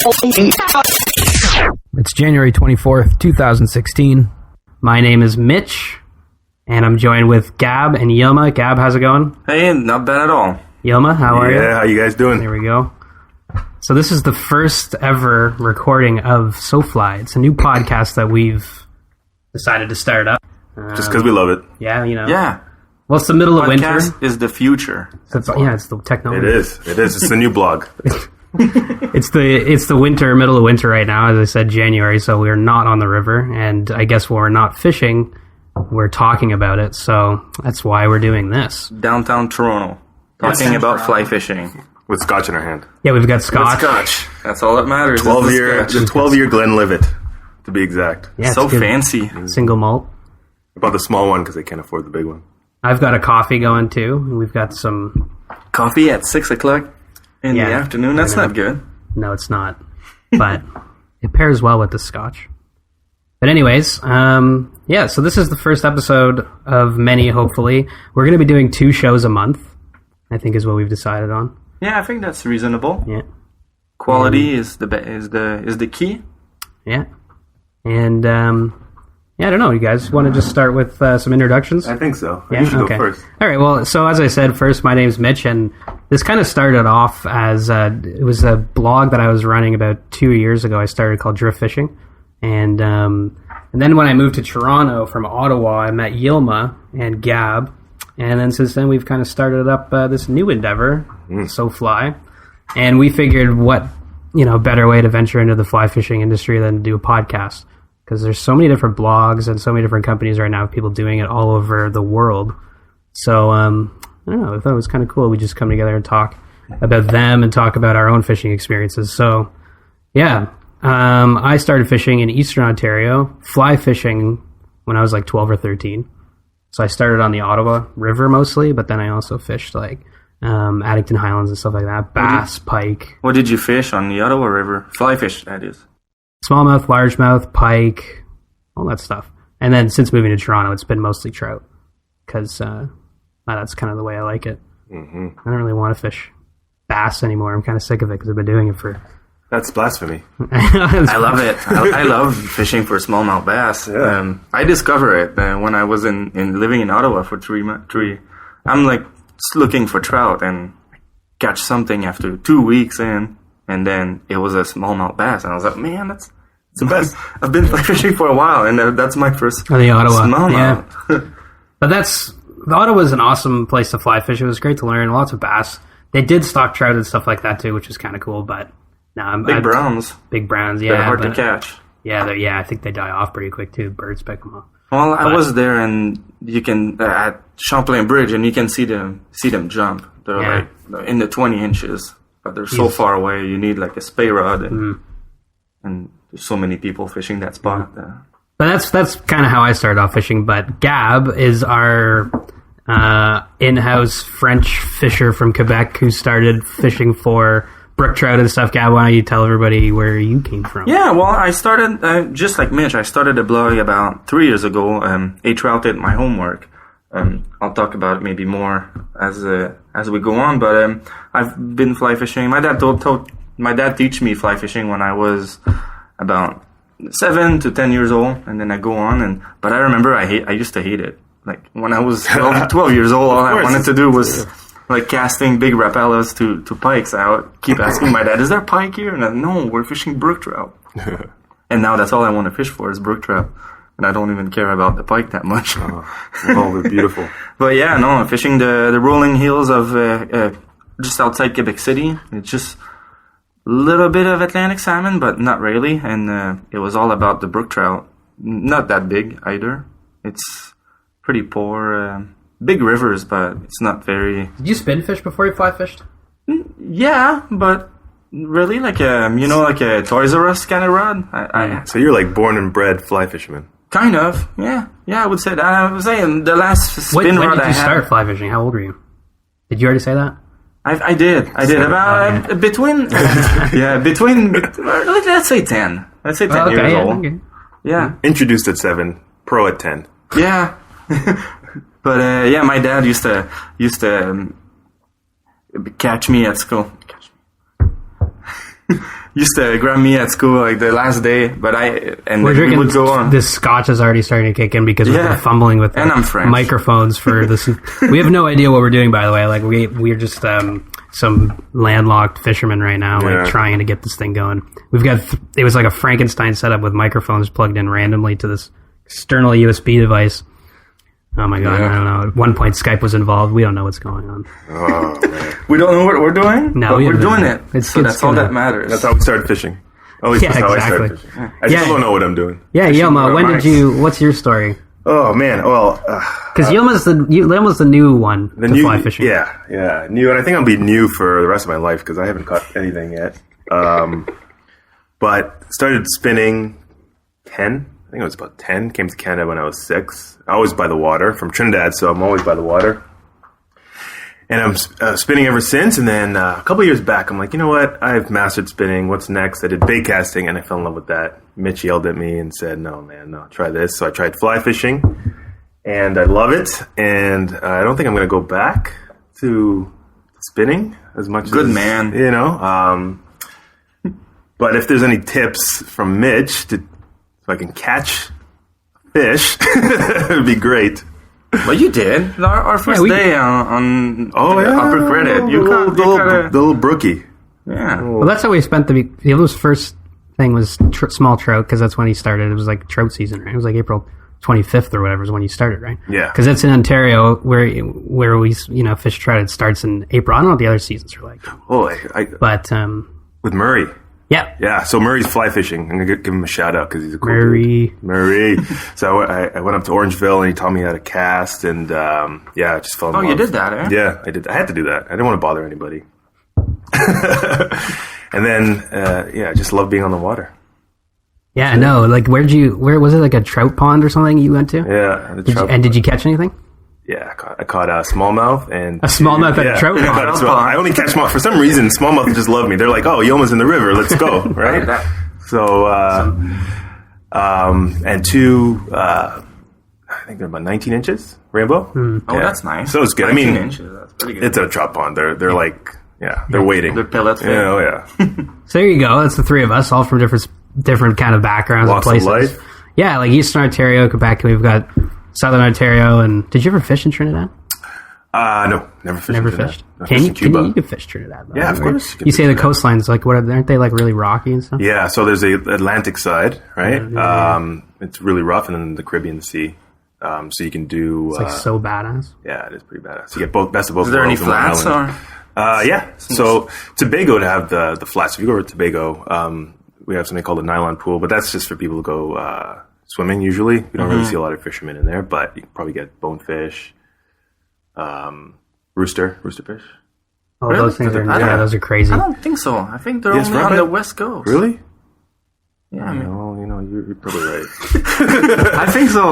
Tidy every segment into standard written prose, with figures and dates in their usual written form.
It's January 24th, 2016. My name is Mitch, and I'm joined with Gab and Yilma. Gab, how's it going? Hey, not bad at all. Yilma, how are you? Yeah, how you guys doing? There we go. So this is the first ever recording of SoFly. It's a new podcast that we've decided to start up. Just because we love it. Yeah, you know. Yeah. Well, it's the middle of winter. Podcast is the future. It's the technology. It is. It's the new blog. It's the middle of winter right now. As I said, January, so we're not on the river, and I guess when we're not fishing, we're talking about it. So that's why we're doing this. Downtown Toronto. Talking about fly fishing. With scotch in our hand. Yeah, we've got scotch. Scotch. That's all that matters. 12-year Glenlivet, to be exact. Yeah, So it's good. fancy. Single malt. I bought the small one because they can't afford the big one. I've got a coffee going too. And we've got some. Coffee at 6 o'clock in Yeah, the afternoon. That's I know. not good. No, it's not, but it pairs well with the scotch. But anyways, yeah. So this is the first episode of many. Hopefully, we're going to be doing 2 shows a month. I think is what we've decided on. Yeah, I think that's reasonable. Yeah. Quality is the key. Yeah. And yeah, I don't know. You guys want to just start with some introductions? I think so. Yeah? You should Okay. go first. All right. Well, so as I said, first, my name's Mitch, and this kind of started off as it was a blog that I was running about 2 years ago. I started called Drift Fishing, and then when I moved to Toronto from Ottawa, I met Yilma and Gab, and then since then we've kind of started up this new endeavor, SoFly, and we figured what better way to venture into the fly fishing industry than to do a podcast. Because there's so many different blogs and so many different companies right now, people doing it all over the world. So, I don't know, I thought it was kind of cool. We just come together and talk about them and talk about our own fishing experiences. So, yeah, I started fishing in Eastern Ontario, fly fishing when I was like 12 or 13. So I started on the Ottawa River mostly, but then I also fished like Addington Highlands and stuff like that, bass, pike. What did you fish on the Ottawa River? Fly fish, that is. Smallmouth, largemouth, pike, all that stuff. And then since moving to Toronto, it's been mostly trout because that's kind of the way I like it. Mm-hmm. I don't really want to fish bass anymore. I'm kind of sick of it because I've been doing it for... That's blasphemy. I love it. I love fishing for smallmouth bass. Yeah. I discovered it when I was in living in Ottawa for 3 months. I'm like just looking for trout and catch something after 2 weeks in, and then it was a smallmouth bass, and I was like, man, that's the best. I've been fly fishing for a while, and that's my first the Ottawa, smallmouth. yeah. But Ottawa is an awesome place to fly fish. It was great to learn. Lots of bass. They did stock trout and stuff like that too, which was kind of cool. But no, Big browns. Big browns, yeah. They're hard to catch. Yeah, I think they die off pretty quick too. Birds pick them off. Well, I was there, and you can at Champlain Bridge, and you can see them jump. They're like in the 20 inches, but they're so far away. You need like a spey rod, and there's so many people fishing that spot. But that's kind of how I started off fishing. But Gab is our in-house French fisher from Quebec who started fishing for brook trout and stuff. Gab, why don't you tell everybody where you came from? Yeah, well, I started, just like Mitch, I started a blog about 3 years ago, A-Trouted My Homework. I'll talk about it maybe more as we go on, but I've been fly fishing. My dad my dad teach me fly fishing when I was about 7 to 10 years old, and then I go on, but I remember I used to hate it. Like, when I was 12 years old, all I wanted to do was like casting big rapalas to pikes. I would keep asking my dad, is there pike here? And I, no, we're fishing brook trout. And now that's all I want to fish for is brook trout. And I don't even care about the pike that much. Oh, they're beautiful. But yeah, no, I'm fishing the rolling hills of just outside Quebec City. It's just a little bit of Atlantic salmon, but not really. And it was all about the brook trout. Not that big either. It's pretty poor. Big rivers, but it's not very... Did you spin fish before you fly fished? Yeah, but really like a Toys R Us kind of rod. So you're like born and bred fly fisherman. Kind of, yeah. Yeah, I would say that. I was saying the last spin When rod did you start fly fishing? How old were you? Did you already say that? I did about between let's say 10. Let's say 10 years old. Okay. Yeah. Introduced at 7, pro at 10. Yeah. But yeah, my dad used to catch me at school. used to grab me at school like the last day, but We're then we drinking. would go on. This scotch is already starting to kick in because we've Yeah. been fumbling with the And I'm French. microphones for this. We have no idea what we're doing, by the way. Like we're just some landlocked fishermen right now, like Yeah. trying to get this thing going. We've got it was like a Frankenstein setup with microphones plugged in randomly to this external USB device. Oh my god, Yeah. I don't know. At one point, Skype was involved. We don't know what's going on. Oh, man. We don't know what we're doing, No, but we we're don't doing know. it. It's- So it's that's all gonna- that matters. That's how we started fishing. At least Yeah, that's how I exactly. started fishing. I just Yeah. don't know what I'm doing. Yeah, Fishing Yilma, with when mics. did you? What's your story? Oh man, well, Because Yilma's the new one the to new, fly fishing. yeah, new, and I think I'll be new for the rest of my life because I haven't caught anything yet. But started spinning 10. I think it was about 10. Came to Canada when I was 6. Always by the water from Trinidad, so I'm always by the water. And I'm spinning ever since. And then a couple years back, I'm like, you know what? I've mastered spinning. What's next? I did bait casting, and I fell in love with that. Mitch yelled at me and said, no, man, no, try this. So I tried fly fishing, and I love it. And I don't think I'm going to go back to spinning as much Good as, man. you know. But if there's any tips from Mitch so I can catch fish, it would be great. Well, you did. Our first we- day on Oh, yeah. upper credit. You the got little brookie. yeah. Well, that's how we spent Yilma's first thing was small trout because that's when he started. It was like trout season, right? It was like April 25th or whatever is when you started, right? Yeah. Because it's in Ontario where we fish trout. It starts in April. I don't know what the other seasons are like, Oh, but with Murray. yeah. Yeah, so Murray's fly fishing. I'm going to give him a shout out because he's a cool Murray. dude. Murray. So I went up to Orangeville and he taught me how to cast and I just fell in Oh, love. you did that, eh? Yeah, I did. I had to do that. I didn't want to bother anybody. And then, I just love being on the water. Yeah, I know. Like, where was it? Like a trout pond or something you went to? Yeah. Did you catch anything? Yeah, I caught a smallmouth and A smallmouth at a trout I, caught pond. a small, I only catch small. For some reason, smallmouth just love me. They're like, "Oh, Yilma's in the river. Let's go!" Right? So, and two, I think they're about 19 inches rainbow. Oh, that's nice. So it's good. I 19 mean, inches, that's pretty good. it's a trout pond. They're like, they're waiting. They're pellet fish. Yeah, oh yeah. So there you go. That's the three of us, all from different kind of backgrounds Lots and of places. life. Yeah, like Eastern Ontario, Quebec. We've got Southern Ontario, and did you ever fish in Trinidad? No, never fished. Never into that. fished. I Can fished you? in Cuba. You can fish Trinidad. Though, Yeah, of right? course you can You say fish the Trinidad. coastlines like what? Aren't they like really rocky and stuff? Yeah, so there's the Atlantic side, right? It's really rough, and then the Caribbean Sea. So you can do. It's like so badass. Yeah, it is pretty badass. You get both best of both Is there any worlds in one flats island. or? Yeah. So Tobago to have the flats. If you go over to Tobago, we have something called a nylon pool, but that's just for people to go swimming. Usually, we don't really see a lot of fishermen in there, but you can probably get bonefish, roosterfish. Oh, Really? those things are I don't- those are crazy. I don't think so. I think they're Yes, only right, on right. the west coast. Really? Yeah, I mean, No, you're probably right. I think so.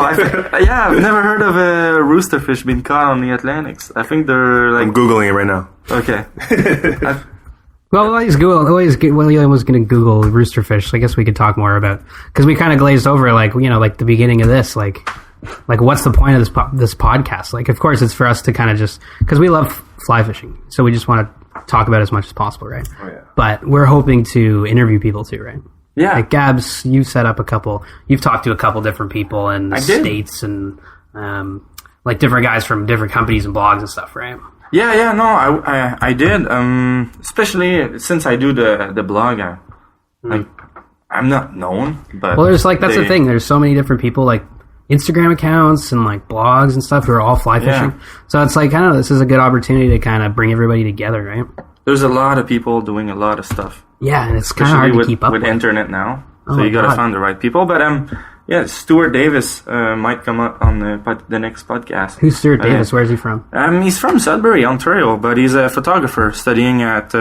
Yeah, I've never heard of a roosterfish being caught on the Atlantics. I think they're like I'm googling it right now. okay. Well, William was going to Google roosterfish. So I guess we could talk more about because we kind of glazed over like like the beginning of this like what's the point of this podcast? Like, of course, it's for us to kind of just because we love fly fishing, so we just want to talk about it as much as possible, right? Oh, yeah. But we're hoping to interview people too, right? Yeah, Like Gabs, you've set up you've talked to a couple different people in the I did. States and like different guys from different companies and blogs and stuff, right? yeah. No, I did. Especially since I do the blog. I'm not known, but Well, there's that's the thing. There's so many different people, like Instagram accounts and like blogs and stuff who are all fly fishing. Yeah. So it's like kind of this is a good opportunity to kind of bring everybody together, right? There's a lot of people doing a lot of stuff. Yeah, and it's kind of Especially hard with, to keep up with with. internet now. Oh So my you gotta God. find the right people. But yeah, Stuart Davis might come up on the next podcast. Who's Stuart Davis? Where's he from? He's from Sudbury, Ontario, but he's a photographer studying at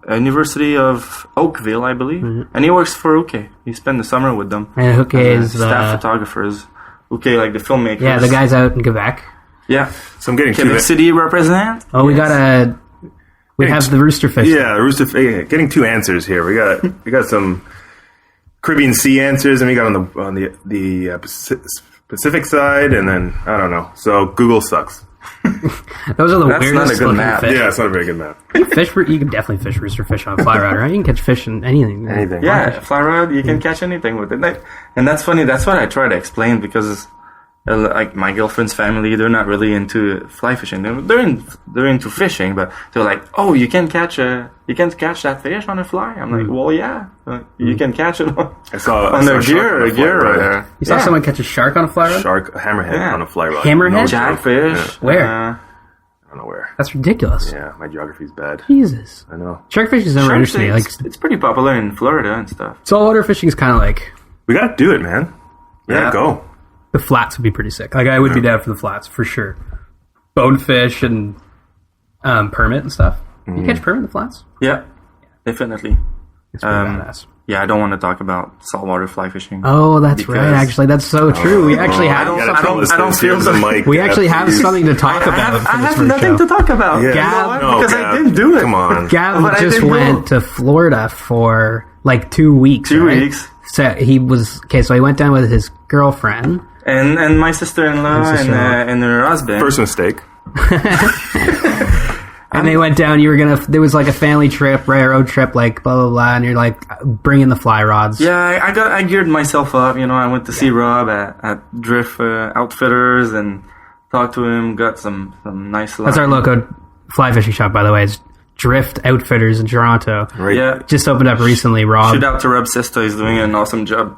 University of Oakville, I believe, and he works for Uke. He spent the summer with them. And Hook as is staff photographers. Uke, like the filmmakers. yeah, the guys out in Quebec. Yeah, So I'm getting Quebec City represent. Oh, we have the rooster fish. Yeah, getting two answers here. We got some Caribbean Sea answers, and we got on the Pacific side, and then I don't know. So Google sucks. Those are the That's not a weirdest good looking map. fish. Yeah, it's not a very good map. You can definitely fish rooster fish on a fly rod, right? You can catch fish in anything. Anything. Yeah, fly rod, you can catch anything with it. And that's funny. That's what I try to explain because, like, my girlfriend's family, they're not really into fly fishing. They're into fishing, but they're like, oh, you can catch that fish on a fly. I'm like, well, yeah, you can catch it I saw on a the shark on a fly gear right rod. there. You saw someone catch a shark on a fly rod? Shark, a hammerhead Yeah. on a fly rod. Hammerhead? No joke. Jackfish. Where? I don't know where. That's ridiculous. Yeah, my geography's bad. Jesus. I know. Shark fishing is never Sharks, interested me. Like, it's pretty popular in Florida and stuff. saltwater fishing is kind of like, We gotta do it, man. We Yeah. gotta go. the flats would be pretty sick. Like, I would be down for the flats, for sure. Bonefish and permit and stuff. You catch permit in the flats? Yeah, definitely. It's pretty badass. Yeah, I don't want to talk about saltwater fly fishing. Oh, that's Because- right. Actually, that's so true. We actually I have don't- Gotta tell this I don't this. feel Here's the- the mic. we actually have please. something to talk about I for this have first nothing show. to talk about. Yeah. You know what? No, Because Gab, I didn't do it. Come on. Gab But I just didn't went go. to Florida for like 2 weeks. 2 right? weeks. So he was so he went down with his girlfriend. And my sister-in-law and her husband. First mistake. And they went down. There was like a family trip, right? A road trip, like blah blah blah. And you're like bringing the fly rods. Yeah, I geared myself up. You know, I went to see Rob at Drift Outfitters and talked to him. Got some nice. That's our local fly fishing shop, by the way. It's Drift Outfitters in Toronto. Right. Yeah. Just opened up recently. Rob. Shout out to Rob Sisto. He's doing an awesome job.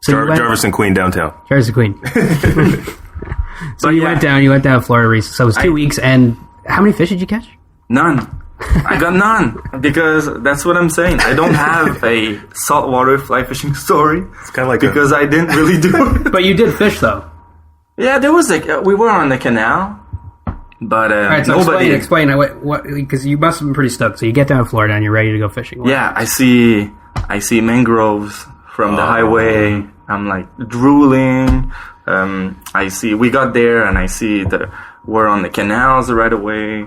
So you went, Jarvis and Queen downtown. Jarvis the Queen. So But you yeah. went down. You went down to Florida recently. So it was 2 weeks. And how many fish did you catch? None. I got none because that's what I'm saying. I don't have a saltwater fly fishing story It's kind of like because I didn't really do it. But you did fish though. Yeah, there was we were on the canal, but All right, so nobody. explain what because you must have been pretty stoked. So you get down to Florida and you're ready to go fishing. Yeah, I see mangroves from the highway. I'm like drooling. I see we got there and I see we're on the canals right away.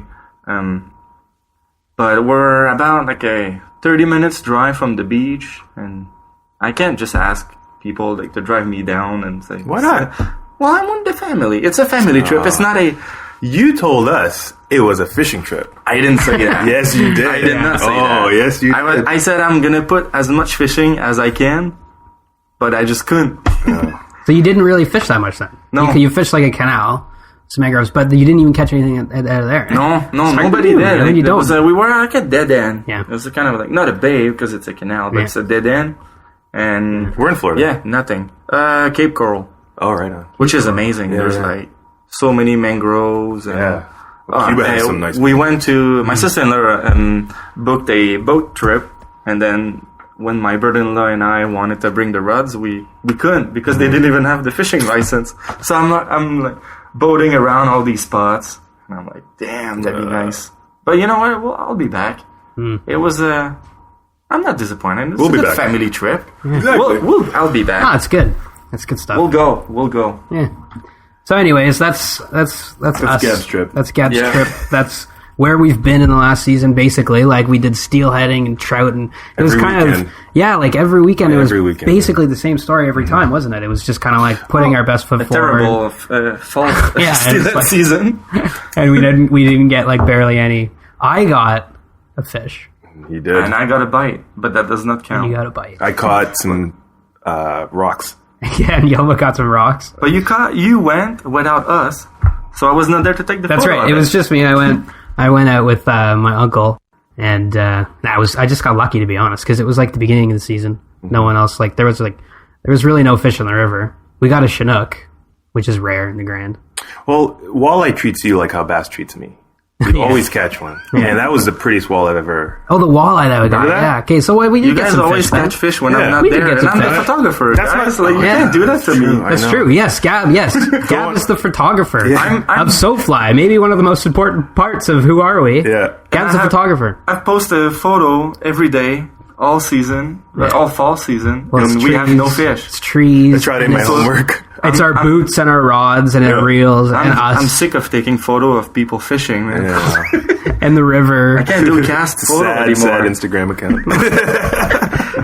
But we're about like a 30 minutes drive from the beach, and I can't just ask people like to drive me down and say, Why not? Well, I'm with the family. It's a family trip. It's not a. You told us it was a fishing trip. I didn't say that. Yes, you did. I did not say that. Oh, yes, you did. I said I'm gonna put as much fishing as I can, but I just couldn't. So you didn't really fish that much then. No. You fished like a canal, some mangroves, but you didn't even catch anything out of there. No, nobody do. did. I mean, you It don't. was we were like a dead end. Yeah. It was kind of like not a bay because it's a canal, but Yeah. it's a dead end. And We're in Florida. yeah, nothing. Cape Coral, Oh, right on. which is amazing. There's yeah. like so many mangroves. And, Yeah. Cuba has some nice. We went to my sister-in-law booked a boat trip, and then when my brother-in-law and I wanted to bring the rods, we couldn't because they didn't even have the fishing license. So I'm like boating around all these spots, and I'm like, damn, that'd be nice. But you know what? Well, I'll be back. It was I'm not disappointed. We'll be a back. family trip. Exactly. I'll be back. Ah, it's good. That's good stuff. We'll go. Yeah. So, anyways, that's us. Gab's trip. That's Gab's Yeah. trip. That's where we've been in the last season, basically. Like we did steelheading and trout, and it was Every kind weekend. of like every weekend. It was Every weekend, basically the same story every time, wasn't it? It was just kind of like putting our best foot A forward, terrible fall Yeah, it's like- season. and we didn't get like barely any. I got a fish. You did. And I got a bite, but that does not count. You got a bite. I caught some rocks. Yeah, and Yelma got some rocks. But you went without us, so I was not there to take the That's photo right. of It was just me. I went out with my uncle, and I just got lucky, to be honest, because it was like the beginning of the season. No one else there was really no fish in the river. We got a Chinook, which is rare in the Grand. Well, walleye treats you like how bass treats me. You always catch one. And that was the prettiest walleye I've ever... Oh, the walleye that we got. Remember that? Yeah. Okay, so we did You get guys some always fish then. catch fish when Yeah. I'm not We did there, get and some I'm the fish. photographer. That's guys. my- Like, you Yeah. can't do that to me. True. I That's know. true. Yes, Gab. Yes, Gab is the photographer I'm- of SoFly. Maybe one of the most important parts of Who Are We? Yeah. Gab's the I have- photographer. I post a photo every day, all season, all fall season, Well, it's and we have trees. no fish. It's trees. I tried in my homework. It's our boots and our rods and our reels and I'm us sick of taking photo of people fishing, man. Yeah. and the river. I can't do cast photo Sad anymore. Instagram account.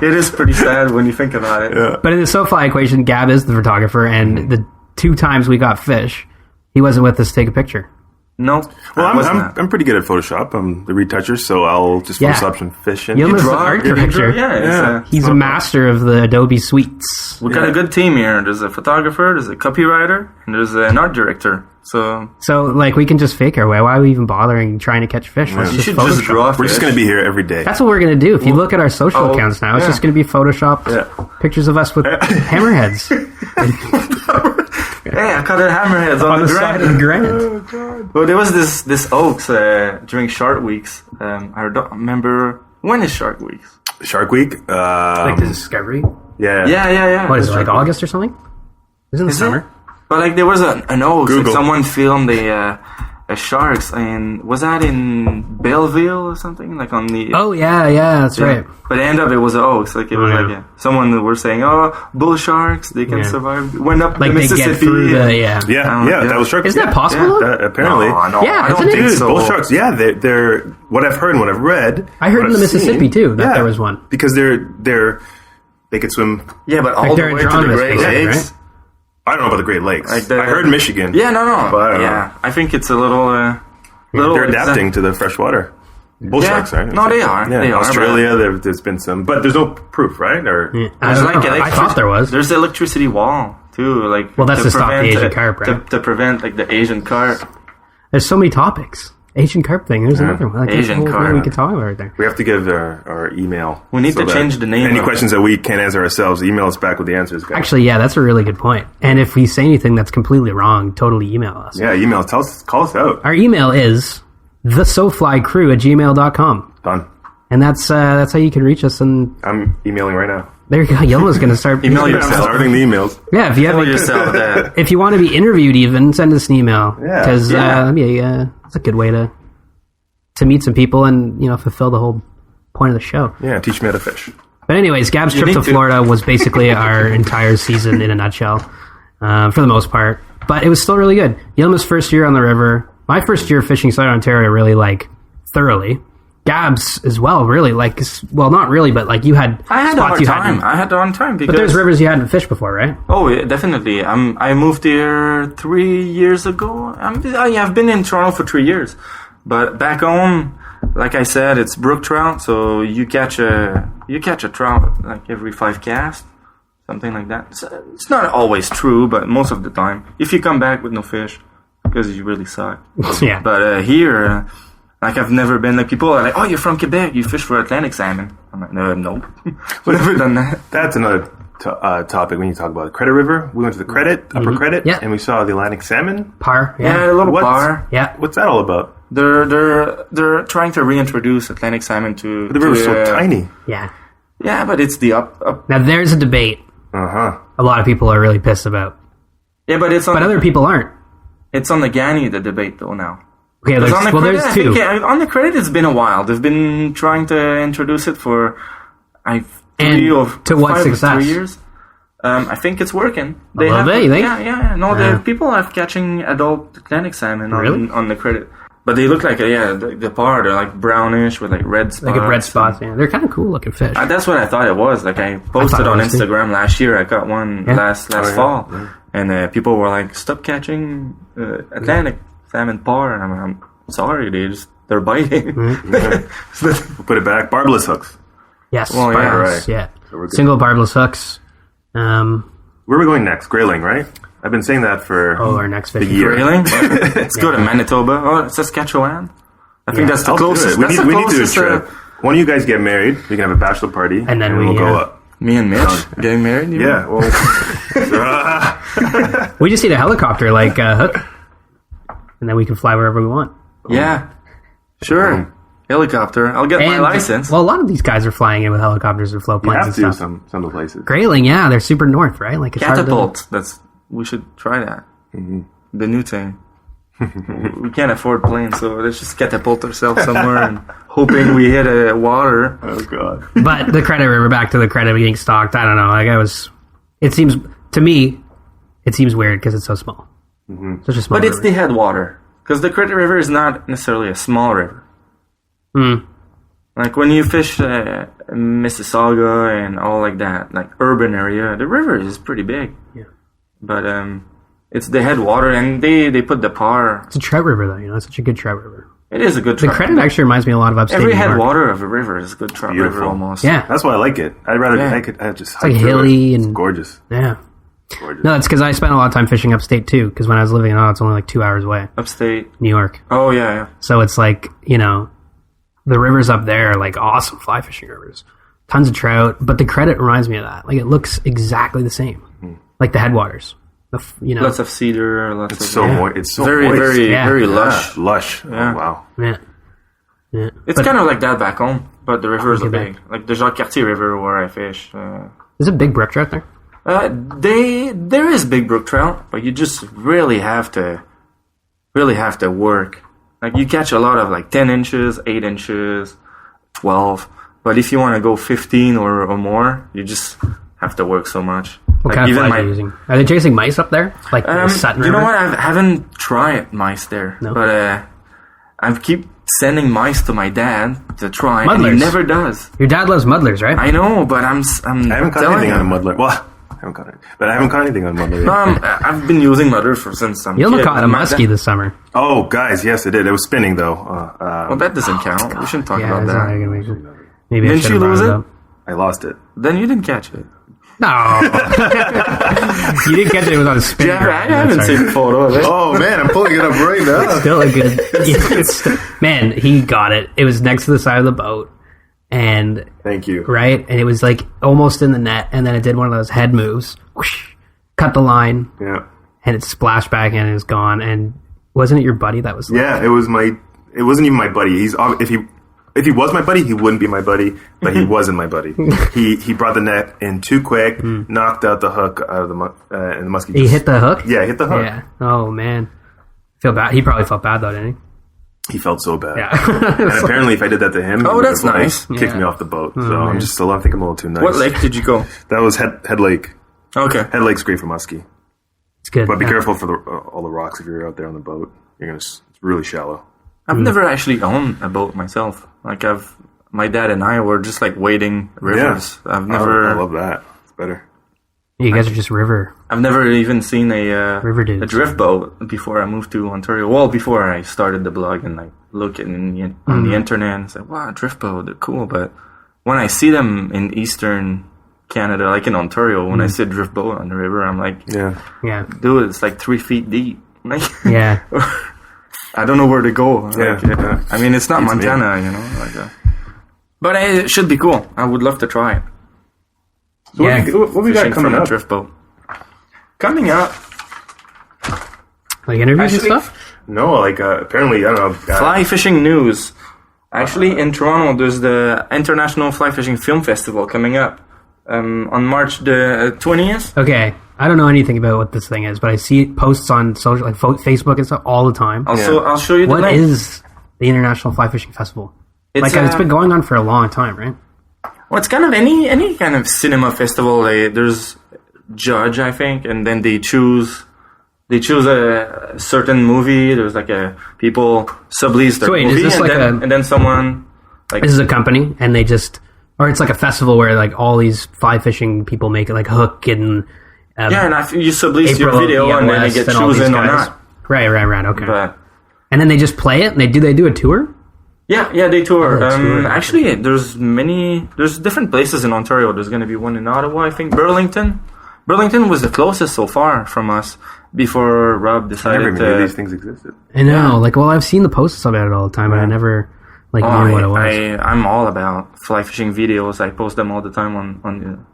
It is pretty sad when you think about it. Yeah. But in the SoFly equation, Gab is the photographer, and the 2 times we got fish, he wasn't with us to take a picture. No. Well, I wasn't that. I'm pretty good at Photoshop. I'm the retoucher, so I'll just Yeah. Photoshop some fish in. Yilma's the Draw, art did he draw? director. Yeah. He's a master of the Adobe suites. We got a good team here. There's a photographer, there's a copywriter, and there's an art director. So So, like, we can just fake our way. Why are we even bothering trying to catch fish? Let's you just should Photoshop. just draw. We're just going to be here every day. That's what we're going to do. If you look at our social accounts now, it's yeah. just going to be Photoshopped pictures of us with hammerheads Hey, I caught a hammerheads on on the the side of the ground. granite. Well, there was this oaks during Shark Weeks. I don't remember when is Shark Weeks. Shark Week. Like the Discovery. Yeah. Yeah. What is it, That's like Shark Week. August or something? Is it in the Is summer? it? But like there was an oaks. Like Google. someone filmed a sharks, and was that in Belleville or something? Like on the. Oh, yeah, that's right. But end up it was oaks. Like it was Yeah. like someone were saying, "Oh, bull sharks, they can Yeah. survive." Went up Like the they Mississippi. get through the, Yeah, that was Shark Week. Isn't that Yeah. possible? Yeah. Apparently. No, no, Yeah, I don't isn't it? think Dude, so. bull sharks, yeah, they're what I've heard and what I've read. I heard what in the I've Mississippi, too, that there was one. Because they could swim. Yeah, but all Like the they're way to the Andromeda, Great basically, Lakes. right? I don't know about the Great Lakes. Like the- I heard Michigan. Yeah, no. But I don't Yeah, I think it's a little. They're adapting to the fresh water. Bull Yeah. sharks, right? No, they are. Yeah, They are, Australia, there's been some, but there's no proof, right? Or I There's don't know. I electric- thought there was. There's the electricity wall too. Like Well, that's to stop the prevent, Asian carp, right? To prevent like the Asian carp. There's so many topics. Asian carp thing. There's another one. Like, there's a Asian whole thing carp. we could talk about right there. we have to give our email. We need so to that change the name Any of it. questions that we can't answer ourselves, email us back with the answers, guys. Actually, yeah, that's a really good point. And if we say anything that's completely wrong, totally email us. Yeah, email. Call us out. Our email is thesoflycrew@gmail.com. Done. And that's how you can reach us. And I'm emailing right now. there you go. Yelma's going to start. Email I'm yourself. starting the emails. Yeah, if you Tell have, yourself that. if you want to be interviewed, even send us an email. Yeah. Because Yeah. that's a good way to meet some people and fulfill the whole point of the show. Yeah, teach me how to fish. But anyways, Gab's You trip to need to. Florida was basically our entire season in a nutshell, for the most part. But it was still really good. Yilma's first year on the river. My first year fishing Southern Ontario really thoroughly. Gab's as well, really not really, but you had I had a spots hard you time. hadn't. I had a hard time because But there's rivers you hadn't fished before, right? Oh, yeah, definitely. I moved here 3 years ago. I've been in Toronto for 3 years, but back home, like I said, it's brook trout. So you catch a trout like every 5 casts, something like that. It's not always true, but most of the time, if you come back with no fish, because you really suck. Yeah. But here, I've never been like people are like, oh, you're from Quebec, you fish for Atlantic salmon. I'm like, no, we've never done that. That's another topic when you talk about the Credit River. We went to the Credit, Upper Credit, Yeah. and we saw the Atlantic salmon. Par. Yeah, Yeah. a little What's- bar. Yeah. What's that all about? They're trying to reintroduce Atlantic salmon to The river's so to, tiny. Yeah. Yeah, but it's the up. Now there's a debate Uh-huh. a lot of people are really pissed about. Yeah, but it's on But other people aren't. it's on the Gani the debate though now. Okay, Because there's, there's I two. think, yeah, on the credit, it's been a while. They've been trying to introduce it for And to what 5 or success? 3 years. I think it's working. little bit, you think? Yeah. No, Yeah. the people are catching adult Atlantic salmon Really? on the credit. But they look like, the par, they're like brownish with like red spots. Like a red spots. Yeah. They're kind of cool looking fish. That's what I thought it was. Like I posted it on was too. Instagram last year. I got one Yeah. last fall, and people were like, "Stop catching Atlantic salmon par." And I'm sorry, they're biting. We'll put it back. Barbless hooks. Yes. Well, yeah, barbless, right. yeah. So we're good. Single barbless hooks. Where are we going next? Grayling, right? I've been saying that for Our next fishing year. trip. Really? Let's go to Manitoba or Saskatchewan. I think that's the I'll do it. closest. We That's need, the we need to do a closest, trip. One of you guys get married. We can have a bachelor party, And then we'll we, go up. Me and Mitch getting married. You mean? Yeah. Well, We just need a helicopter hook, and then we can fly wherever we want. Yeah. Sure. Helicopter. I'll get my And, license. Well, a lot of these guys are flying in with helicopters or float you planes have and to stuff. some of the places. Grayling, yeah, they're super north, right? Like it's hard to- Catapult. We should try that. The new thing. We can't afford planes, so let's just catapult ourselves somewhere and hoping we hit a water. Oh God. But the Credit River, back to the Credit being stocked. I don't know. It seems to me, it seems weird because it's so small. Such a small. But it's river. the headwater. Because the Credit River is not necessarily a small river. Like when you fish Mississauga and all like that, like urban area, the river is pretty big. Yeah. But it's the headwater, and they put the par. It's a trout river, though. It's such a good trout river. It is a good The trout. Credit actually reminds me a lot of upstate Every New York. headwater of a river is a good trout river Beautiful. almost. Yeah, That's why I like it. I'd rather Yeah. I just like hilly and- it's gorgeous. yeah. Gorgeous. No, it's because I spent a lot of time fishing upstate too. Because when I was living in it's only like 2 hours away, Upstate. New York. Oh yeah. So it's like the rivers up there are like awesome fly fishing rivers, tons of trout. But the Credit reminds me of that. Like it looks exactly the same, like the headwaters. Lots of cedar. Lots It's of so moist. It's so very moist. very Yeah. very Yeah, lush. lush. Yeah. Oh, wow. yeah. It's kind of like that back home, but the rivers are Okay, big. Like the Jacques Cartier River where I fish. There's a big brook trout there. There is big brook trout, but you just really have to work. Like you catch a lot of like 10 inches, 8 inches, 12. But if you want to go 15 or more, you just have to work so much. What Like kind of flies are you using? Are they chasing mice up there? Like the Sutton you know River? what? I haven't tried mice there, No? but I keep sending mice to my dad to try, and Muddlers. he never does. Your dad loves muddlers, right? I know, but I'm I haven't caught telling anything on a him. muddler. Well, I haven't caught it, but I haven't caught anything on muddler. No, Yet. I've been using mudders since I'm You almost kid. caught a My muskie dad- this summer. Oh, guys, yes, I did. It was spinning though. Well, that doesn't count. We shouldn't talk Yeah, about that's not that. gonna make it. Maybe I Didn't should you have lose brought it? up. I lost it. Then you didn't catch it. No, you didn't catch it. It was on a spinning. Yeah, I rod. haven't That's seen all a photo of it. Oh man, I'm pulling it up right now. Still a good. Man, he got it. It was next to the side of the boat, and Thank you. right, and it was like almost in the net, and then it did one of those head moves, whoosh, cut the line, Yeah, and it splashed back and it was gone. And wasn't it your buddy that was? yeah. It was my. It wasn't even my buddy. If he was my buddy, he wouldn't be my buddy. But he wasn't my buddy. He brought the net in too quick, knocked out the hook out of the and the muskie. He just- hit the hook. Yeah, hit the hook. Yeah. Oh man, feel bad. He probably felt bad though, didn't he? He felt so bad. Yeah. And apparently, if I did that to him, Oh, he would that's have, like, nice. Kicked Yeah. me off the boat. So man. I'm just still. I think I'm a little too nice. What lake did you go? That was Head Lake. Okay. Head Lake's great for muskie, It's good. but be Yeah. careful for all the rocks if you're out there on the boat. It's really shallow. I've never actually owned a boat myself. Like my dad and I were just like wading rivers. Yeah. I've never. I love that. It's better. You guys are just river. I've never even seen a River dudes. a drift boat before I moved to Ontario. Well, before I started the blog and like looking on the internet and said, "Wow, drift boat, they're cool." But when I see them in Eastern Canada, like in Ontario, when I see a drift boat on the river, I'm like, Yeah. Yeah. "Dude, it's like 3 feet deep." Like, Yeah. I don't know where to go. Yeah, Like, yeah. I mean, it's not Beats me. Montana, but it should be cool. I would love to try it. So Yeah. what we got Fishing coming from a up? drift boat. Coming up, Like interviews Actually- and stuff. No, like apparently I don't know. fly fishing news. Actually, in Toronto, there's the International Fly Fishing Film Festival coming up on March the 20th. Okay. I don't know anything about what this thing is, but I see posts on social, like Facebook and stuff, all the time. Also, Yeah. I'll show you the What link. is the International Fly Fishing Festival? It's, It's been going on for a long time, right? Well, it's kind of any kind of cinema festival. There's judge, I think, and then they choose a certain movie. There's like people sublease their So wait, is movie, this and, like then, a- and then someone like This is a company, and they just, or it's like a festival where like all these fly fishing people make it, like Hook and yeah, and you sublease your April video, EM and then they West get and all these chosen or guys. not. Right. Okay. But And then they just play it, and they do a tour. yeah, they tour. Oh, tour. Actually, there's different places in Ontario. There's going to be one in Ottawa, I think. Burlington was the closest so far from us before Rob I never decided even knew these to. things existed. I know, like, well, I've seen the posts about it all the time, but I never like knew what it was. I'm all about fly fishing videos. I post them all the time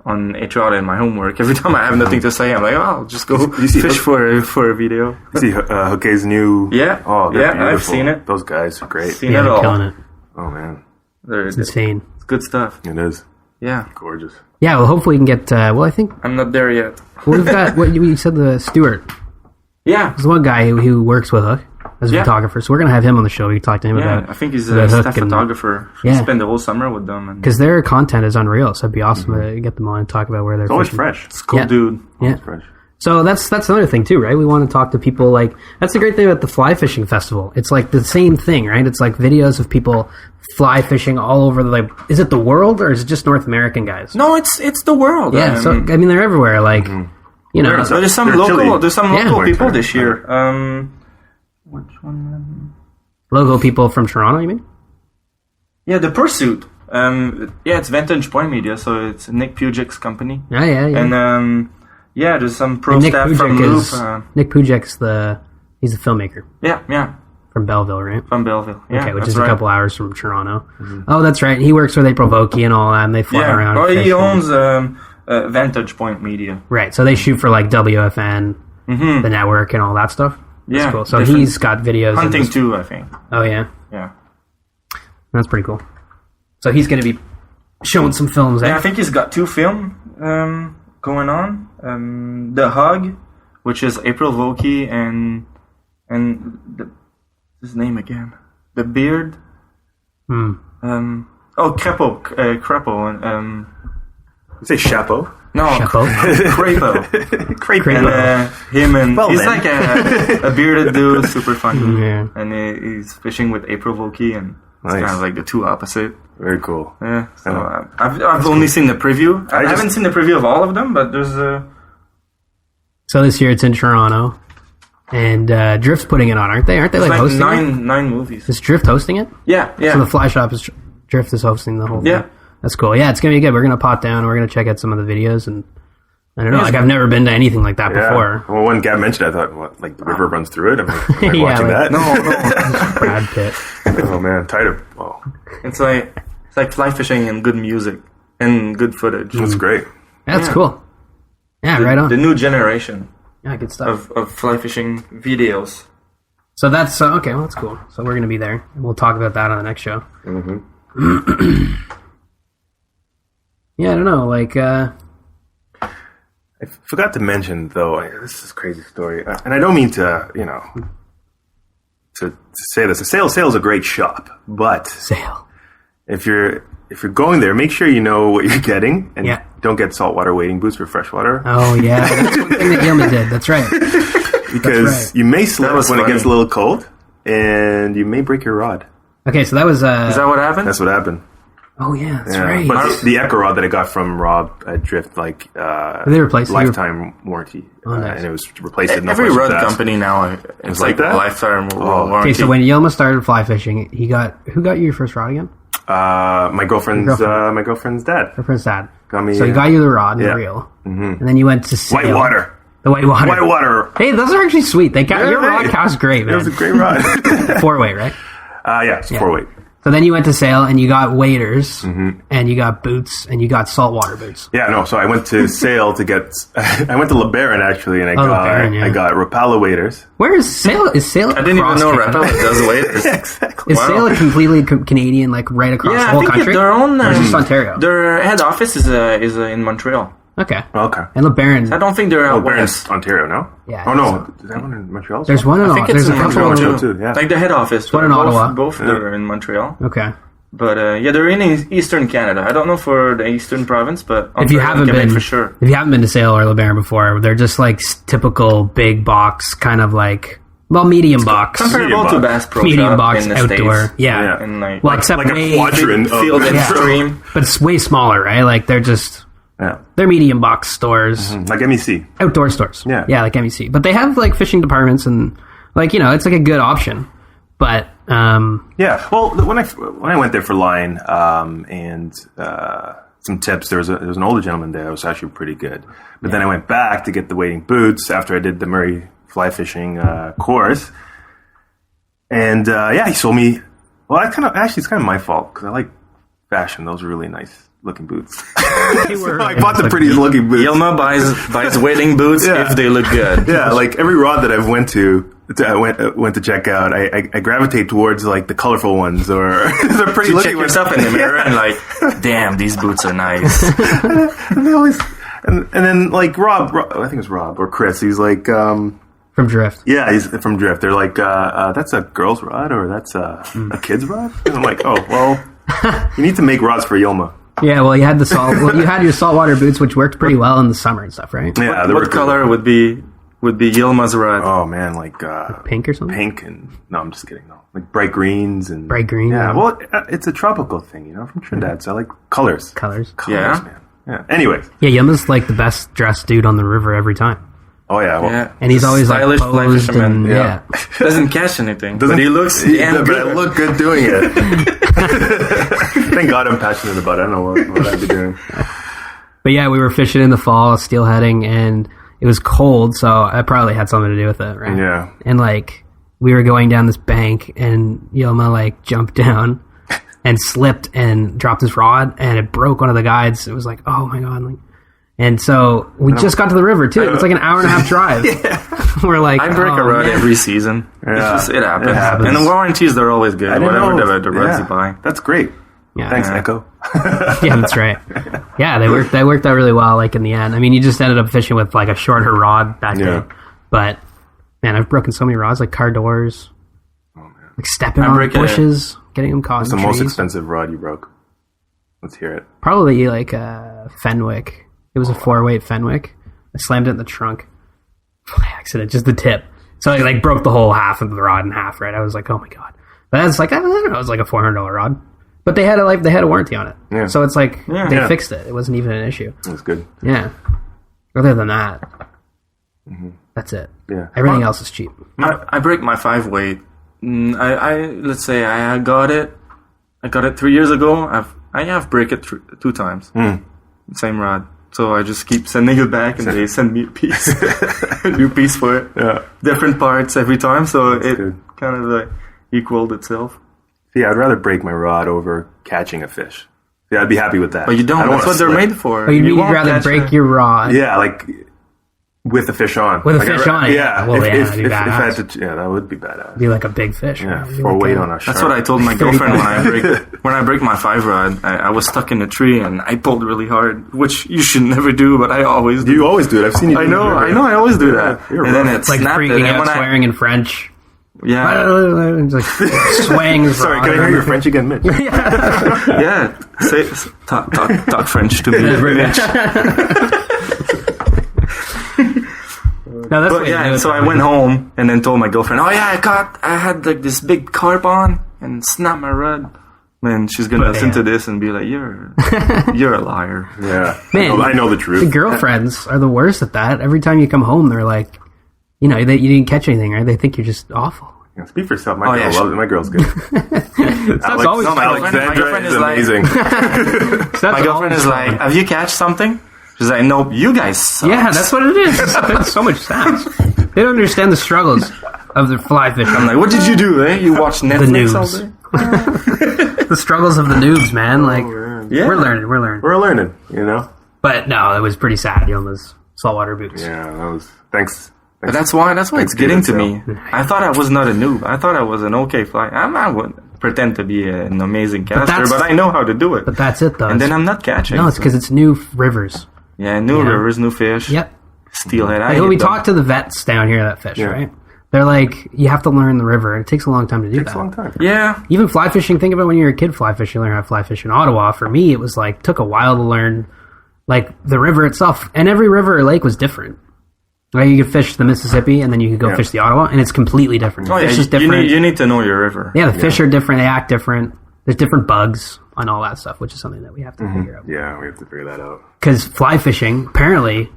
on HR and my homework. Every time I have nothing to say, I'm like, oh, I'll just go You see fish Hook- for a video. You see Hookay's new. Yeah. Oh, they're Yeah, I've beautiful. seen it. Those guys are great. Seen Yeah, it they're all. killing it. Oh man, It's insane. It's good stuff. it is Yeah, gorgeous. Yeah, well, hopefully we can get. Well, I think I'm not there yet. we've got what you said. The Stuart Yeah. is one guy who works with Hook as a Yeah. photographer, so we're gonna have him on the show. We can talk to him Yeah, about I think he's the a Hook staff and- photographer. Yeah. Spend the whole summer with them, and because their content is unreal. So it'd be awesome to get them on and talk about where they're It's always fishing. fresh. it's cool, Yeah. dude. Yeah. It's fresh. So that's another thing too, right? We want to talk to people like that's the great thing about the fly fishing festival. It's like the same thing, right? It's like videos of people fly fishing all over the like. Is it the world or is it just North American guys? No, it's the world. Yeah, so I mean they're everywhere. Like you know, So there's some They're local. chilly. There's some Yeah. local people Winter. this year. Which one? local people from Toronto. You mean? Yeah, the Pursuit. It's Vantage Point Media, so it's Nick Pujik's company. Yeah. And there's some pro And Nick staff from Pujik Loop. is Nick Pujak's he's the filmmaker Yeah, from Belleville, right? from Belleville. Yeah, Okay, which that's is right. a couple hours from Toronto. Oh, that's right. He works with April Vokey and all that, and they fly Yeah, around. well, and he fish owns Vantage Point Media. right, so they shoot for like WFN, the network, and all that stuff. That's Yeah, cool. So different- he's got videos. of Hunting this- too, I think. Oh yeah, Yeah. that's pretty cool. So he's going to be showing some films. Yeah, I Eh? think he's got 2 film going on. The Hug, which is April Vokey and his name again, the Beard. Crepo. You say chapeau? No, Chapeau. Crapo. Crepe. And him and Well, he's then. like a bearded dude, super funny. Yeah. And he's fishing with April Vokey, and it's Nice. kind of like the two opposite. Very cool. Yeah, so Yeah. I've only seen the preview. I just- haven't seen the preview of all of them, but there's a. So this year it's in Toronto, and Drift's putting it on, aren't they? Aren't they like, Like hosting it? nine movies. Is Drift hosting it? Yeah. So the Fly Shop is Drift is hosting the whole Yeah. thing. That's cool. Yeah, it's gonna be good. We're gonna pot down. We're gonna check out some of the videos, and I don't know. Yeah, Like it's I've never been to anything like that Yeah. before. Well, when Gab mentioned it, I thought, what, like the river runs through it? I'm like, am I Yeah, watching like- that? No, Brad Pitt. Oh, man. Tired of... Oh, it's like fly fishing and good music and good footage. that's great. That's Yeah. cool. Yeah, The- right on. The new generation Yeah, good stuff. of fly fishing videos. So that's okay. Well, that's cool. So we're gonna be there, and we'll talk about that on the next show. Yeah, I don't know. Like, I forgot to mention, though, this is a crazy story, and I don't mean to, to say this. Sale's a great shop, but sale. if you're going there, make sure you know what you're getting, and Yeah. don't get saltwater wading boots for freshwater, Oh yeah, that's one thing that Gilman did. That's right. because right. you may slip was when it funny. gets a little cold, and you may break your rod. Okay, so that was. Is that what happened? That's what happened. Oh yeah, that's Yeah. right. But the Echo rod that I got from Rob at Drift, They replaced it? lifetime warranty, nice. and it was replaced. at no Every questions rod asked. company now, it's like like that? lifetime Oh. warranty. Okay, so when Yilma started fly fishing, who got you your first rod again? My girlfriend's dad Her first dad. got me. So he got you the rod and yeah. the reel, and then you went to sail. whitewater. The whitewater. Whitewater. Hey, those are actually sweet. They got Yeah, your rod hey. cast great, It was a man. great rod. 4-way, right? Yeah, it's 4-weight. So then you went to sail and you got waders Mm-hmm. and you got boots and you got saltwater boots. Yeah, no. So I went to Sail to get. I went to LeBaron actually, and I LeBaron, yeah. I got Rapala waders. Where is sail? Is sail? I didn't even know Rappel does waders. Exactly. Is Wow. sail a completely Canadian, like right across the Yeah, I whole think country? their own. Or is it just Ontario? Their head office is in Montreal. Okay. Okay. And LeBaron. I don't think they're out LeBaron's west. Ontario, no? Yeah, Oh no, is that one in Montreal? There's one in I think Ottawa. it's There's a in couple. Montreal Montreal too. too, yeah. Like the head office. one in both, Ottawa. Both they're in Montreal. Okay. But they're in Eastern Canada. I don't know for the Eastern province, but If you Ontario and haven't Quebec been for sure. if you haven't been to Sail or LeBaron before, they're just like typical big box, kind of like medium box, Comparable to box. Bass Pro medium Shop box in the outdoor. States. Yeah. Yeah. And Well, except like a way, quadrant of Field and Yeah. Stream. but it's way smaller, right? Like Yeah. they're medium box stores, Like MEC. outdoor stores. Yeah. yeah, like MEC. But they have like fishing departments and like it's like a good option. But Yeah. Well, when I went there for line and some tips, there was an older gentleman there. It was actually pretty good. But then I went back to get the wading boots after I did the Murray fly fishing course, and he sold me. Well, it's kind of my fault because I like fashion. Those are really nice looking boots. So I bought the prettiest looking boots. Yilma buys wading boots Yeah. if they look good. Yeah, like every rod that I've went to check out, I gravitate towards like the colorful ones or the pretty You looking check ones. yourself in the mirror and like, damn, these boots are nice. And they always, and then like Rob, I think it was Rob or Chris. He's like, from Drift, yeah, he's from Drift. They're like, that's a girl's rod or that's a kid's rod. And I'm like, oh well, you need to make rods for Yilma. yeah. Well, you had you had your saltwater boots, which worked pretty well in the summer and stuff, right? Yeah, they were What color would be Yilma's rod? Oh man, like Pink or something. pink and no, I'm just kidding. No, like bright greens and Bright green, Yeah, yeah. well, it's a tropical thing, from Trinidad. So I like colors. Colors. Colors, Yeah? man. Yeah. Anyways. Yeah, Yumma's like the best dressed dude on the river every time. Oh yeah. Well, Yeah. And he's always like Stylish fly posed fisherman. and Yeah. Doesn't catch anything, Doesn't- but he looks damn but I good. look good doing it. Thank God I'm passionate about it. I don't know what I'd be doing. But yeah, we were fishing in the fall, steelheading, and it was cold, so I probably had something to do with it, right? Yeah. And like we were going down this bank, and Yoma like jumped down and slipped and dropped his rod, and it broke one of the guides. It was like, oh my god! Like, and so we just got to the river too. It's like an hour and a half drive. We're like, I break a rod man. every season. Yeah. It happens. It happens. And the warranties, they're always good. I didn't Whatever know. the rods you buy. That's great. Yeah. Thanks, Yeah. Echo. Yeah, that's right. Yeah, they worked out really well. Like in the end, I mean, you just ended up fishing with like a shorter rod back Yeah. then. But man, I've broken so many rods, like car doors, like stepping on break a- bushes, getting them caught What's in the most trees. expensive rod you broke? Let's hear it. Probably like a Fenwick. It was a 4-weight Fenwick. I slammed it in the trunk by accident, just the tip. So I like broke the whole half of the rod in half. Right? I was like, oh my god. But that's like I don't know. It was like a $400 rod. But they had a warranty on it. Yeah. So it's like they Yeah. fixed it. It wasn't even an issue. It was good. Yeah. Other than that, that's it. Yeah. Everything else is cheap. I break my 5-weight. Let's say I got it. I got it 3 years ago. I have break it 2 times. Same rod. So I just keep sending it back, and they send me a piece, a new piece for it. Yeah. Different parts every time, so it good. kind of like equaled itself. See, I'd rather break my rod over catching a fish. Yeah, I'd be happy with that. But you don't. I That's wanna what they're slip. made for. Oh, you'd won't rather catch break a- your rod. Yeah, like with the fish on. With a Like, fish on it. Yeah. Well, yeah, if, that'd be if I had badass. to, yeah, that would be badass. Be like a big fish. Yeah, right? Be 4 like weight a- on a shark. That's what I told my girlfriend when I break my 5 rod. I was stuck in a tree and I pulled really hard, which you should never do, but I always do. You always do it. I've seen you. I do know, it. I always do that. you're And then rough. it It's like snapped. freaking And out, when I, swearing in French. yeah, It's like swaying his Sorry, rod can I hear your around. French again, Mitch? yeah. Talk French to me. No, that's But what you yeah, do. and so I went home and then told my girlfriend, "Oh yeah, I had like this big carp on and snapped my rod." Man, she's gonna But, listen yeah. to this and be like, "You're a liar." Yeah. Man, I know the The truth. girlfriends are the worst at that. Every time you come home, they're like, you didn't catch anything, right? They think you're just awful. Yeah, speak for yourself. My Oh, girl yeah, loves it. My girl's good. That's always no, my true. girlfriend- Alexandra is is like- amazing. That's My girlfriend always is like, fun. "Have you catch something?" She's like, "Nope, you guys suck." Yeah, that's what it is. It's so much sense. They don't understand the struggles of the fly fishing. I'm like, "What did you do? Eh? You watch Netflix all noobs. day?" The struggles of the noobs, man. Like, Yeah. we're learning. We're learning, you know? But no, it was pretty sad. Yoma's saltwater boots. Yeah, that was. Thanks. But that's why it's Thanks, getting to David, me. I thought I was not a noob. I thought I was an okay fly. I wouldn't pretend to be an amazing caster, that's- but I know how to do it. But that's it, though. And then I'm not catching. No, it's because it's new rivers. yeah, new rivers, new fish. Yep. Steelhead. I Like, when hate we them. talk to the vets down here that fish, Yeah. right? They're like, you have to learn the river. It takes a long time to do It's that. a long time. Yeah, Even fly fishing, think about when you're a kid fly fishing, learn how to fly fish in Ottawa. For me, it was like, took a while to learn, like, the river itself. And every river or lake was different. Like, you could fish the Mississippi, and then you could go Yeah. fish the Ottawa, and it's completely different. oh, yeah. Fish is You different. need to know your river. Yeah, the fish are different. They act different. There's different bugs on all that stuff, which is something that we have to figure out. Yeah, we have to figure that out. Because fly fishing, apparently,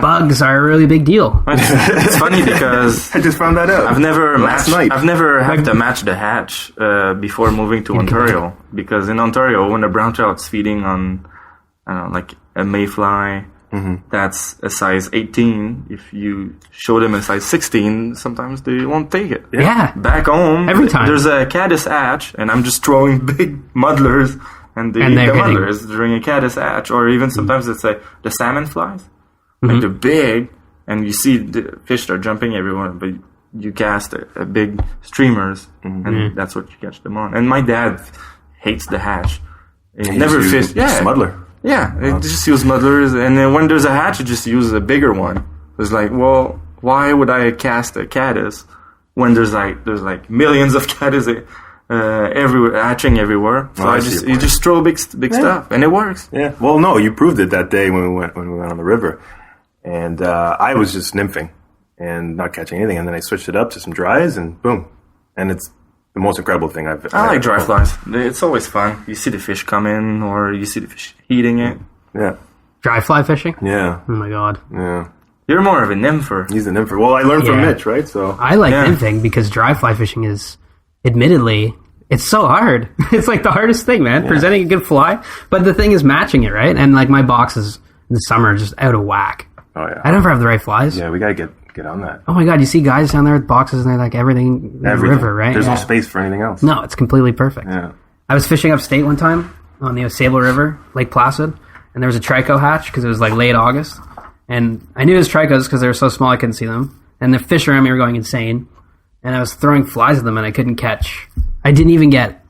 bugs are a really big deal. It's funny because I just found that out. I've never Last matched. night. I've never had to match the hatch before moving to Ontario, because in Ontario, when the brown trout's feeding on, I don't know, like a mayfly, that's a size 18. If you show them a size 16, sometimes they won't take it. Yeah. Back home, Every time. there's a caddis hatch, and I'm just throwing big muddlers, and they And eat they're the hitting. muddlers during a caddis hatch, or even sometimes it's the salmon flies. Mm-hmm. Like they're big, and you see the fish are jumping everywhere, but you cast a big streamers, and that's what you catch them on. And my dad hates the hatch. He never Just use fished. Yeah, Smuggler. yeah. It just use muddlers, and then when there's a hatch, you just use a bigger one. It's like, well, why would I cast a caddis when there's like millions of caddis everywhere, hatching everywhere? So Oh, I I see just your you point. just throw big stuff, and it works. Yeah. Well, no, you proved it that day when we went on the river, and I was just nymphing and not catching anything, and then I switched it up to some dries, and boom, and it's the most incredible thing I've. I like dry flies. It's always fun. You see the fish come in, or you see the fish eating it. Yeah. Dry fly fishing? Yeah. Oh my god. Yeah. You're more of a nympher. He's a nympher. Well, I learned from Yeah. Mitch, right? So I like Yeah. nymphing because dry fly fishing is, admittedly, it's so hard. It's like the hardest thing, man. Presenting a good fly. But the thing is matching it, right? And like my boxes in the summer are just out of whack. oh yeah. I never have the right flies. Yeah, we gotta get on that. Oh my god, you see guys down there with boxes and they're like everything in the Everything. river, right? There's Yeah. no space for anything else. No, it's completely perfect. Yeah. I was fishing upstate one time on the Sable River, Lake Placid, and there was a trico hatch because it was like late August. And I knew it was tricos because they were so small I couldn't see them. And the fish around me were going insane. And I was throwing flies at them and I couldn't catch. I didn't even get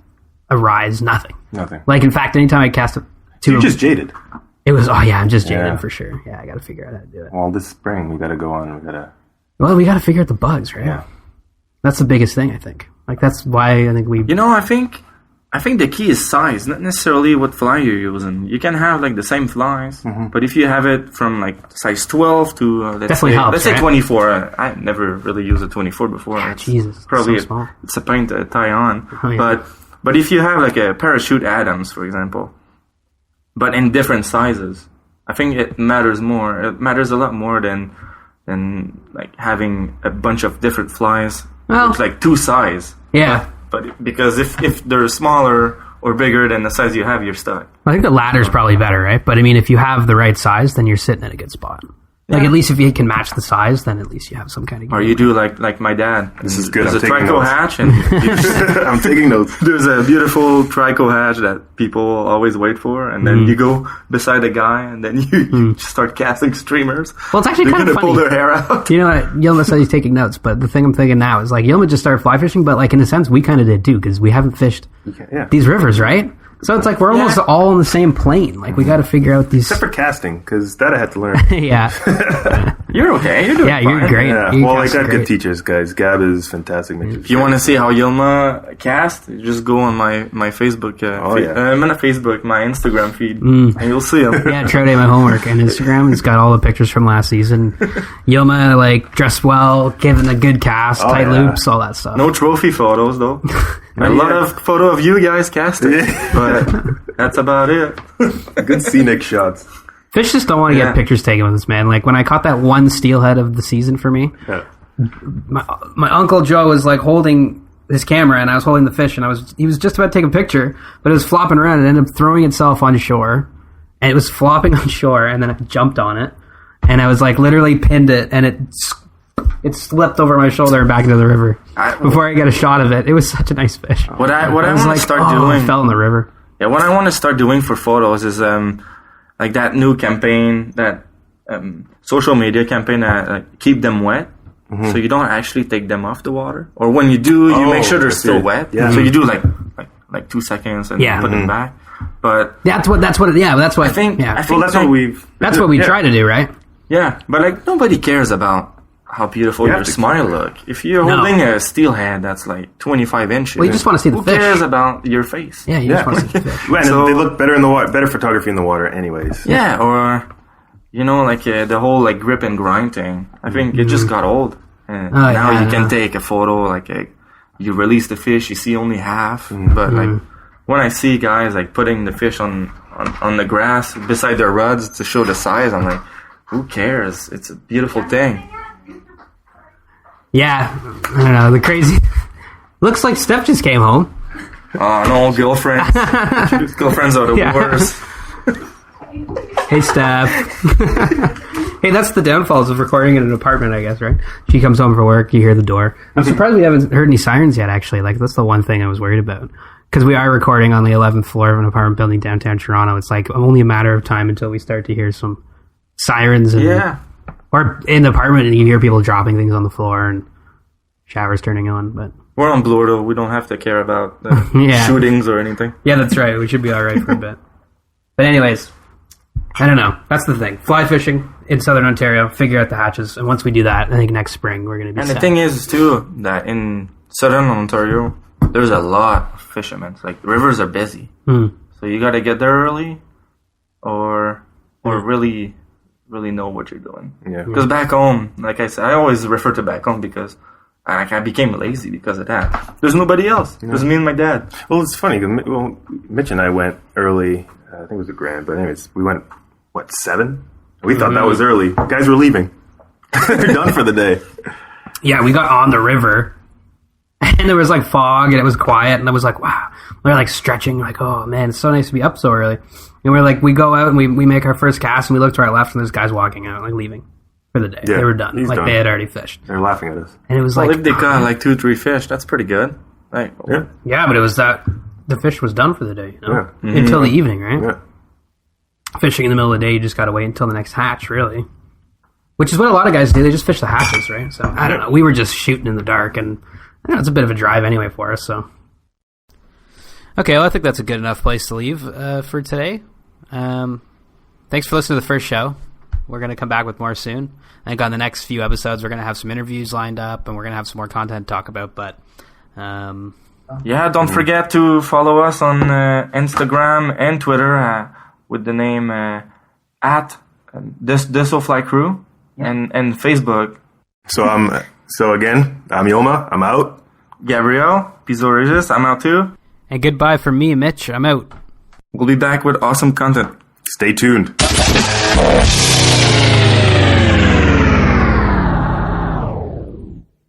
a rise, nothing. Nothing. Like, in fact, anytime I cast it to You're just jaded. it was, oh yeah, I'm just jaded Yeah. for sure. Yeah, I got to figure out how to do it. Well, this spring we gotta go on. We gotta. Well, we got to figure out the bugs, right? Yeah. That's the biggest thing, I think. Like, that's why I think we... You know, I think the key is size, not necessarily what fly you're using. You can have like the same flies, but if you have it from like size 12 to Definitely helps, let's say right? 24. I never really used a 24 before. It's Jesus, it's probably so small. it's a pain to tie on. Oh, yeah. But if you have like a parachute Adams, for example, but in different sizes, I think it matters more. It matters a lot more than like having a bunch of different flies. Well- It's like two size. Yeah. But because if they're smaller or bigger than the size you have, you're stuck. I think the latter's probably better, right? But I mean, if you have the right size, then you're sitting at a good spot. Like, Yeah. at least if you can match the size, then at least you have some kind of... Or you do like my dad. This is good. There's I'm a taking trico notes. hatch, and I'm taking notes. there's a beautiful trico hatch that people always wait for, and then you go beside a guy, and then you just start casting streamers. Well, it's actually They're kind of gonna pull funny. their hair out. You know what? Yilma said he's taking notes, but the thing I'm thinking now is, like, Yilma just started fly fishing, but, like, in a sense, we kind of did, too, because we haven't fished Yeah. these rivers, right? So it's like we're almost all on the same plane. Like, we got to figure out these... Except for casting, because that I had to learn. yeah. You're okay. You're doing Yeah, you're fine. great. Yeah. You Well, I cast got great. good teachers, guys. Gab is fantastic. Mitch is If you want to see how Yilma cast, you just go on my Facebook feed. yeah. Not Facebook, my Instagram feed, and you'll see him. Yeah, Trout ate my homework on Instagram. It's got all the pictures from last season. Yilma, like, dressed well, giving a good cast, tight yeah. loops, all that stuff. No trophy photos though. A lot of photo of you guys casting, but that's about it. good scenic shots. Fish just don't want to Yeah. get pictures taken with this, man. Like, when I caught that one steelhead of the season for me, Yeah. my Uncle Joe was, like, holding his camera, and I was holding the fish, and he was just about to take a picture, but it was flopping around and ended up throwing itself on shore, and it was flopping on shore, and then I jumped on it, and I was, like, literally pinned it, and it slipped over my shoulder and back into the river before I got a shot of it. It was such a nice fish. What I I want was to like, start oh, doing. I fell in the river. Yeah, what I want to start doing for photos is like that new campaign, that social media campaign that keep them wet, so you don't actually take them off the water. Or when you do, you make sure they're I see still it. wet. Yeah. So you do like 2 seconds and Yeah. put them back. But That's what. Yeah, that's what. I think Yeah, I think Well, that's like, what we've. that's what we try to do, right? Yeah, but like nobody cares about how beautiful You your have to- smile look. If you're No. holding a steelhead that's like 25 inches, Well, you just wanna see the who fish. cares about your face? Yeah, you Yeah. just want to see the fish. Well, and So- they look better in the water. Better photography in the water, anyways. Yeah, or you know, like the whole like grip and grind thing. I think it just got old, and Oh, now yeah, you I can know. take a photo like you release the fish, you see only half, but like when I see guys like putting the fish on the grass beside their rods to show the size, I'm like, who cares? It's a beautiful thing. Yeah, I don't know. The crazy. Looks like Steph just came home. No, girlfriends. Girlfriends are the Yeah. worst. Hey, Steph. Hey, that's the downfalls of recording in an apartment, I guess, right? She comes home from work, you hear the door. I'm surprised we haven't heard any sirens yet, actually. Like, that's the one thing I was worried about. Because we are recording on the 11th floor of an apartment building downtown Toronto. It's like only a matter of time until we start to hear some sirens. And, Yeah. Or in the apartment and you hear people dropping things on the floor and showers turning on. But We're on Bloor though. We don't have to care about the Yeah. shootings or anything. yeah, that's right. We should be all right for a bit. But anyways, I don't know. That's the thing. Fly fishing in southern Ontario, figure out the hatches. And once we do that, I think next spring we're going to be And set. the thing is, too, that in southern Ontario, there's a lot of fishermen. Like, the rivers are busy. So you got to get there early or really, really know what you're doing. Yeah. Because back home, like I said, I always refer to back home because I became lazy because of that. There's nobody else. There's me and my dad. Well, it's funny. 'Cause Mitch and I went early. I think it was a Grand, but anyways, we went 7? We thought that was early. Guys were leaving. They're done for the day. Yeah, we got on the river, and there was like fog, and it was quiet, and I was like, wow. We were like stretching, like, oh man, it's so nice to be up so early. And we're like, we go out and we make our first cast, and we look to our left, and there's guys walking out, like leaving for the day. Yeah, they were done. he's Like done. they had already fished. They're laughing at us. And it was Well, like, if they caught like 2-3 fish, that's pretty good. Like, Yeah. yeah, but it was that the fish was done for the day, you know? Yeah. Until the evening, right? Yeah. Fishing in the middle of the day, you just got to wait until the next hatch, really. Which is what a lot of guys do. They just fish the hatches, right? So, I don't know. We were just shooting in the dark, and I don't know, it's a bit of a drive anyway for us, so. Okay, well, I think that's a good enough place to leave for today. Thanks for listening to the first show. We're going to come back with more soon. I think on the next few episodes, we're going to have some interviews lined up, and we're going to have some more content to talk about, but... yeah, don't forget to follow us on Instagram and Twitter with the name at Fly Crew and Facebook. So again, I'm Yoma. I'm out. Gabriel, Pizzo Regis, I'm out too. And goodbye from me, Mitch. I'm out. We'll be back with awesome content. Stay tuned.